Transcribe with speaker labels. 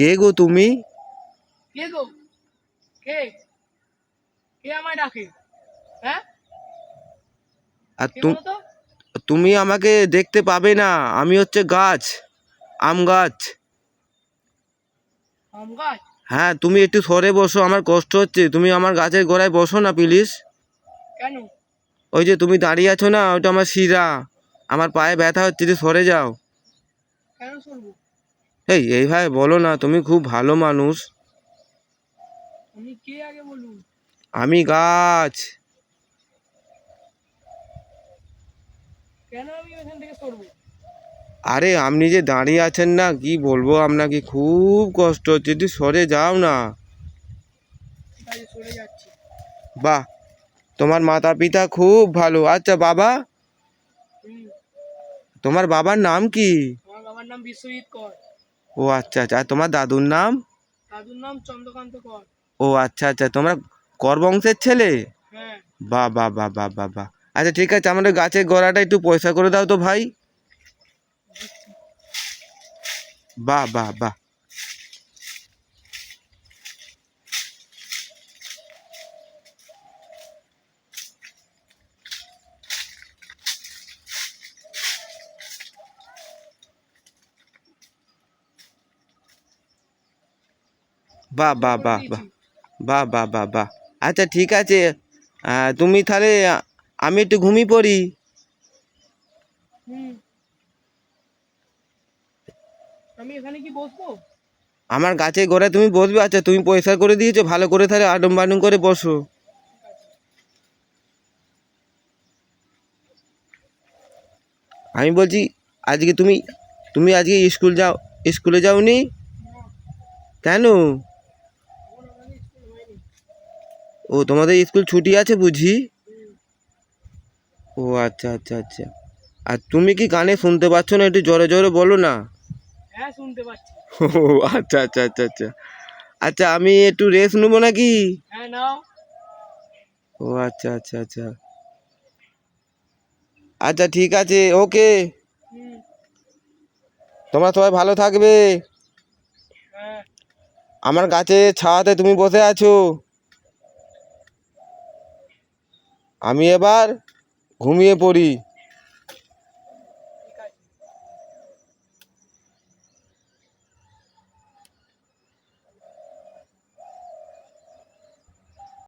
Speaker 1: কে গো তুমি?
Speaker 2: কে গো? কে? কে আমায় ডাকে? হ্যাঁ?
Speaker 1: আর
Speaker 2: কে বলো তো?
Speaker 1: তুমি আমাকে দেখতে পাবে না, আমি হচ্ছে গাছ, আম গাছ।
Speaker 2: আম গাছ?
Speaker 1: হ্যাঁ, তুমি একটু সরে বসো, আমার কষ্ট হচ্ছে, তুমি আমার গাছের গোড়ায় বসো না প্লিজ।
Speaker 2: কেন?
Speaker 1: ওই যে তুমি দাঁড়িয়ে আছো না, ওইটা আমার শিরা, আমার পায়ে ব্যথা হচ্ছে, যে সরে যাও।
Speaker 2: কেন শুনবো?
Speaker 1: এইভাবে বলো না, তুমি খুব ভালো মানুষ।
Speaker 2: আমি কে আগে বলুন?
Speaker 1: আমি গাছ।
Speaker 2: কেন আমি ওখান থেকে সরবো?
Speaker 1: আরে আপনি যে দাঁড়িয়ে আছেন না, কি বলবো আপনাকে, খুব কষ্ট হচ্ছে, একটু সরে যাও না।
Speaker 2: ঠিক আছে, সরে যাচ্ছি।
Speaker 1: বাহ, তোমার মাতা পিতা খুব ভালো। আচ্ছা বাবা,
Speaker 2: হুম।
Speaker 1: তোমার বাবার নাম কি?
Speaker 2: আমার বাবার নাম বিশ্বজিৎ কর।
Speaker 1: ও আচ্ছা আচ্ছা, আর তোমার দাদুর নাম?
Speaker 2: দাদুর নাম চন্দ্রকান্ত কর।
Speaker 1: ও আচ্ছা আচ্ছা, তোমরা কর বংশের ছেলে?
Speaker 2: হ্যাঁ।
Speaker 1: বাহ বাহ বাহ বাহ বাহ বাহ। আচ্ছা ঠিক আছে, আমাদের গাছের গোড়াটা একটু পয়সা করে দাও তো ভাই। বাহ বাহ বাহ। বাহ বাহ বাহ বাহ বাহ বাহ বাহ বাহ। আচ্ছা ঠিক আছে, তুমি তাহলে, আমি একটু ঘুমিয়ে পড়ি।
Speaker 2: হুম। আমি এখানে কি বসবো?
Speaker 1: আমার গাছের গোড়ায় তুমি বসবে? আচ্ছা তুমি পয়সা করে দিয়েছো, ভালো করে তাহলে আডম বাডুম করে বসো। আমি বলছি, আজকে তুমি তুমি আজকে স্কুলে যাওনি? কেন?
Speaker 2: এখন আমাদের স্কুল হয়নি।
Speaker 1: ও, তোমাদের স্কুল ছুটি আছে বুঝি?
Speaker 2: হুম।
Speaker 1: ও আচ্ছা আচ্ছা আচ্ছা। আর তুমি কি কানে শুনতে পাচ্ছ না? একটু জোরে জোরে বলো না।
Speaker 2: হ্যাঁ, শুনতে পাচ্ছি।
Speaker 1: ও আচ্ছা আচ্ছা আচ্ছা আচ্ছা। আচ্ছা আমি একটু রেস্ট নেবো নাকি?
Speaker 2: হ্যাঁ, নাও।
Speaker 1: ও আচ্ছা আচ্ছা আচ্ছা। আচ্ছা ঠিক আছে, ওকে।
Speaker 2: হুম।
Speaker 1: তোমরা সবাই ভালো থাকবে।
Speaker 2: হ্যাঁ।
Speaker 1: আমার গাছের ছায়াতে তুমি বসে আছো, আমি এবার ঘুমিয়ে পড়ি।